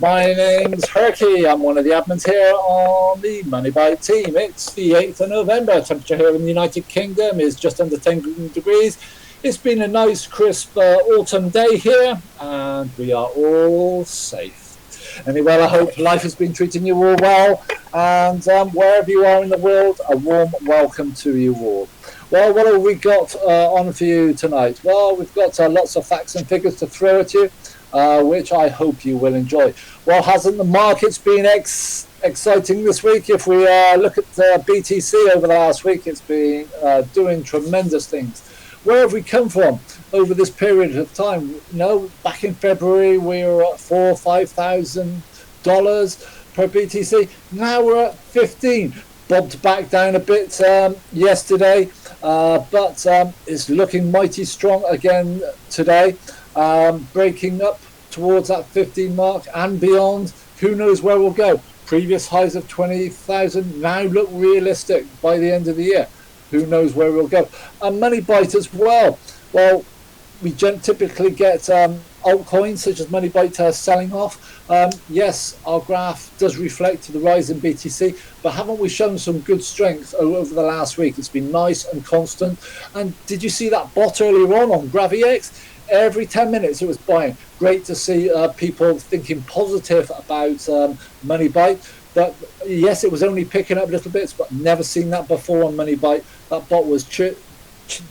My name's Herky. I'm one of the admins here on the MoneyByte team. It's the 8th of November. Temperature here in the United Kingdom is just under 10 degrees. It's been a nice, crisp autumn day here, and we are all safe. Anyway, I hope life has been treating you all well, and wherever you are in the world, a warm welcome to you all. Well, what have we got on for you tonight? Well, we've got lots of facts and figures to throw at you, which I hope you will enjoy. Well, hasn't the markets been exciting this week? If we look at BTC over the last week, it's been doing tremendous things. Where have we come from over this period of time? You know, back in February, we were at $4,000 or $5,000 per BTC. Now we're at 15. Bobbed back down a bit yesterday, but it's looking mighty strong again today, breaking up towards that 15 mark and beyond. Who knows where we'll go? Previous highs of 20,000 now look realistic by the end of the year. Who knows where we'll go? And MoneyByte as well. Well, we typically get altcoins such as MoneyByte selling off. Yes, our graph does reflect the rise in BTC, but haven't we shown some good strength over the last week? It's been nice and constant. And did you see that bot earlier on GraviX? Every 10 minutes it was buying. Great to see people thinking positive about MoneyByte. But yes, it was only picking up little bits, but never seen that before on MoneyByte. That bot was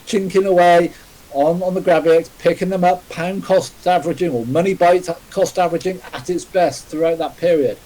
chinking away on the GraviX, picking them up, pound cost averaging, or MoneyByte cost averaging at its best throughout that period.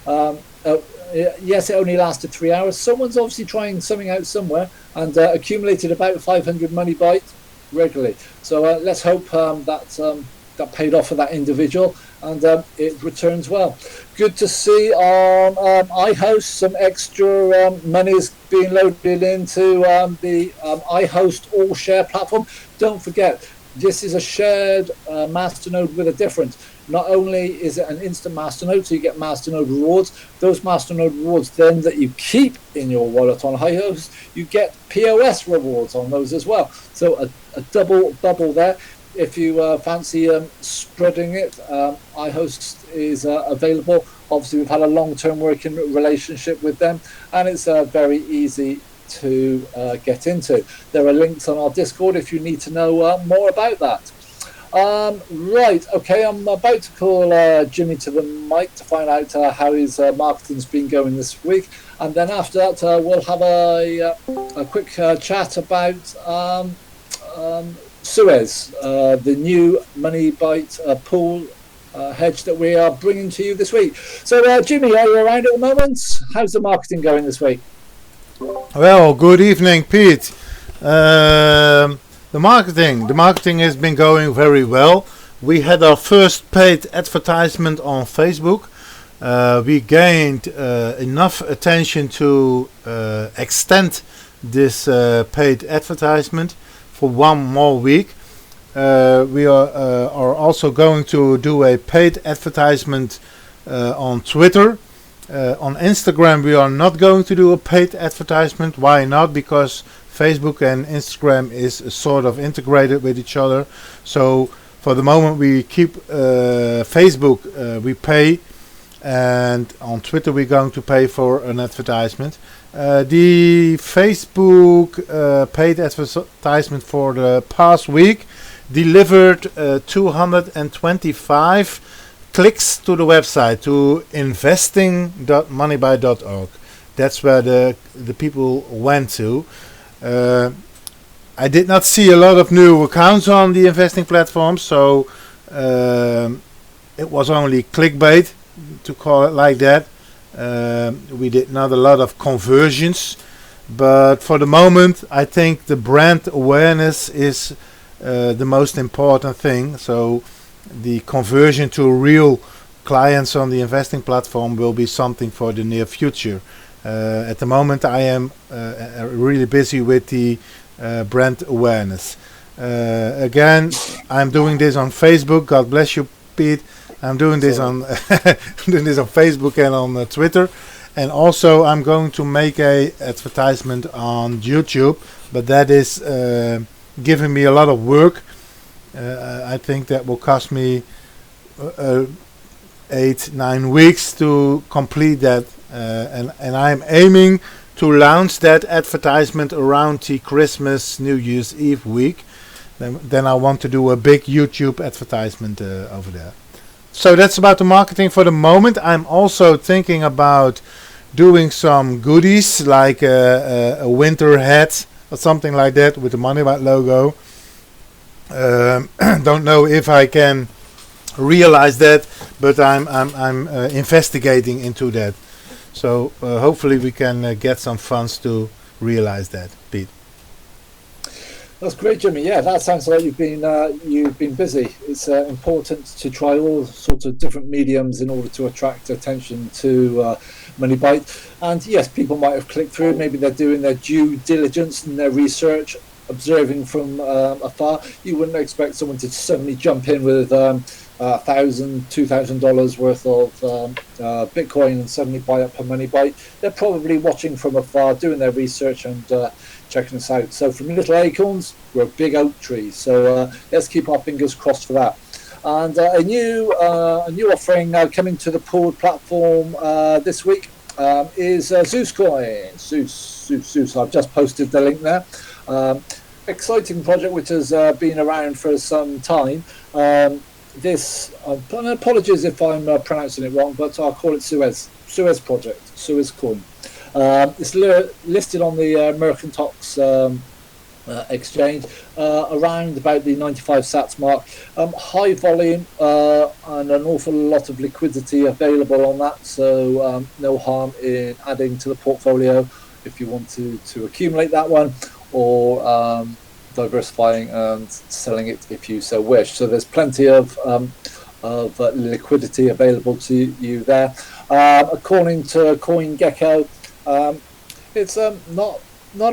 Yes, it only lasted 3 hours. Someone's obviously trying something out somewhere and accumulated about 500 MoneyByte regularly. So let's hope that paid off for that individual, and it returns well. Good to see on iHost some extra monies being loaded into the iHost all share platform. Don't forget, this is a shared masternode with a difference. Not only is it an instant masternode, so you get masternode rewards, those masternode rewards then that you keep in your wallet on iHost, you get POS rewards on those as well. So a double bubble there. If you fancy spreading it, iHost is available. Obviously, we've had a long-term working relationship with them, and it's very easy to get into. There are links on our Discord if you need to know more about that. Right, okay, I'm about to call Jimmy to the mic to find out how his marketing's been going this week, and then after that we'll have a quick chat about Suez, the new MoneyByte pool hedge that we are bringing to you this week. So, Jimmy, are you around at the moment? How's the marketing going this week? Well, good evening, Pete. The marketing has been going very well. We had our first paid advertisement on Facebook. We gained enough attention to extend this paid advertisement for one more week. We are also going to do a paid advertisement on Twitter. On Instagram we are not going to do a paid advertisement. Why not? Because Facebook and Instagram is sort of integrated with each other. So for the moment we keep Facebook, we pay, and on Twitter we're going to pay for an advertisement. The Facebook paid advertisement for the past week delivered 225 clicks to the website, to investing.moneybyte.org. That's where the people went to. I did not see a lot of new accounts on the investing platform, so it was only clickbait, to call it like that. We did not a lot of conversions, but for the moment I think the brand awareness is the most important thing. So the conversion to real clients on the investing platform will be something for the near future. At the moment I am really busy with the brand awareness. Again, I'm doing this on Facebook. God bless you, Pete. I'm doing this on doing this on Facebook and on Twitter, and also I'm going to make a advertisement on YouTube, but that is giving me a lot of work. I think that will cost me 8-9 weeks to complete that, and I'm aiming to launch that advertisement around the Christmas New Year's Eve week. Then I want to do a big YouTube advertisement over there. So that's about the marketing for the moment. I'm also thinking about doing some goodies like a winter hat or something like that with the MoneyByte logo. Don't know if I can realize that, but I'm investigating into that. So hopefully we can get some funds to realize that, Pete. That's great, Jimmy. Yeah, that sounds like you've been busy. It's important to try all sorts of different mediums in order to attract attention to MoneyByte. And yes, people might have clicked through. Maybe they're doing their due diligence and their research, observing from afar. You wouldn't expect someone to suddenly jump in with $1,000, $2,000 worth of Bitcoin and suddenly buy up a MoneyByte. They're probably watching from afar, doing their research and checking us out. So from little acorns, we're big oak trees. So let's keep our fingers crossed for that. And a new offering coming to the pooled platform this week is Zeus Coin. Zeus. I've just posted the link there. Exciting project which has been around for some time. This, apologies if I'm pronouncing it wrong, but I'll call it Suez project, Suez Coin. It's listed on the Mercantox exchange around about the 95 sats mark. High volume and an awful lot of liquidity available on that, so no harm in adding to the portfolio if you want to accumulate that one, or diversifying and selling it if you so wish. So there's plenty of liquidity available to you there. According to CoinGecko, it's not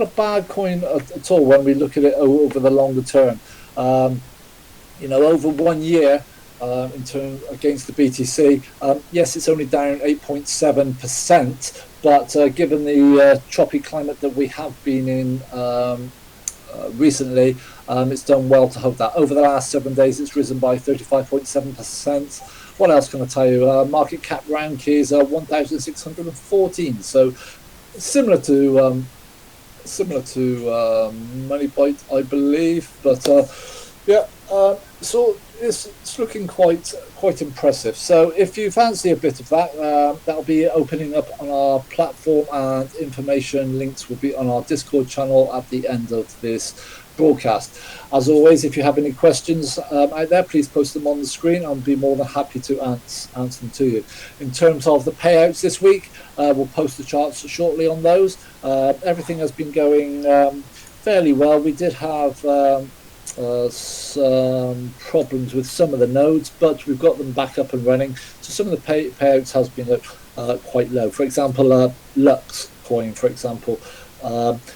a bad coin at all when we look at it over the longer term. Over 1 year in term against the BTC, yes, it's only down 8.7%, but given the choppy climate that we have been in recently, it's done well to hold that. Over the last 7 days, it's risen by 35.7%. What else can I tell you? Market cap rank is 1,614. So similar to MoneyByte, I believe. But so it's looking quite impressive. So if you fancy a bit of that, that'll be opening up on our platform, and information links will be on our Discord channel at the end of this broadcast. As always, if you have any questions out there, please post them on the screen. I'll be more than happy to answer them to you. In terms of the payouts this week, we'll post the charts shortly on those. Everything has been going fairly well. We did have some problems with some of the nodes, but we've got them back up and running. So some of the payouts has been quite low. For example, Lux coin, for example,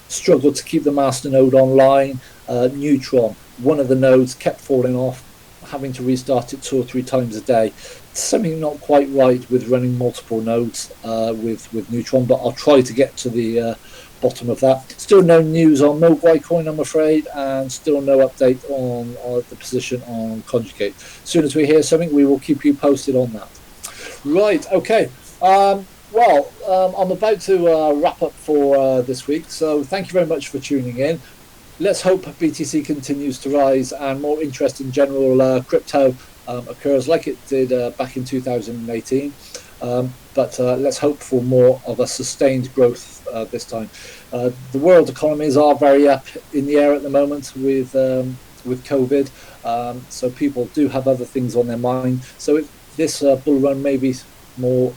struggled to keep the master node online. Neutron, one of the nodes, kept falling off, having to restart it 2 or 3 times a day. Something not quite right with running multiple nodes with Neutron, but I'll try to get to the bottom of that. Still no news on MoGuai coin, I'm afraid, and still no update on the position on Conjugate. As soon as we hear something, we will keep you posted on that. Right, okay. I'm about to wrap up for this week, so thank you very much for tuning in. Let's hope BTC continues to rise and more interest in general crypto occurs like it did back in 2018. But let's hope for more of a sustained growth this time. The world economies are very up in the air at the moment with COVID, so people do have other things on their mind. So this bull run may be more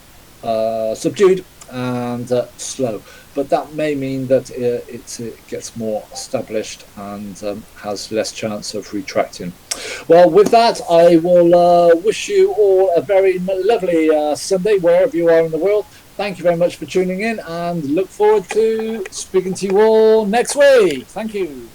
subdued and slow, but that may mean that it gets more established and has less chance of retracting. Well, with that, I will wish you all a very lovely Sunday wherever you are in the world. Thank you very much for tuning in, and look forward to speaking to you all next week. Thank you.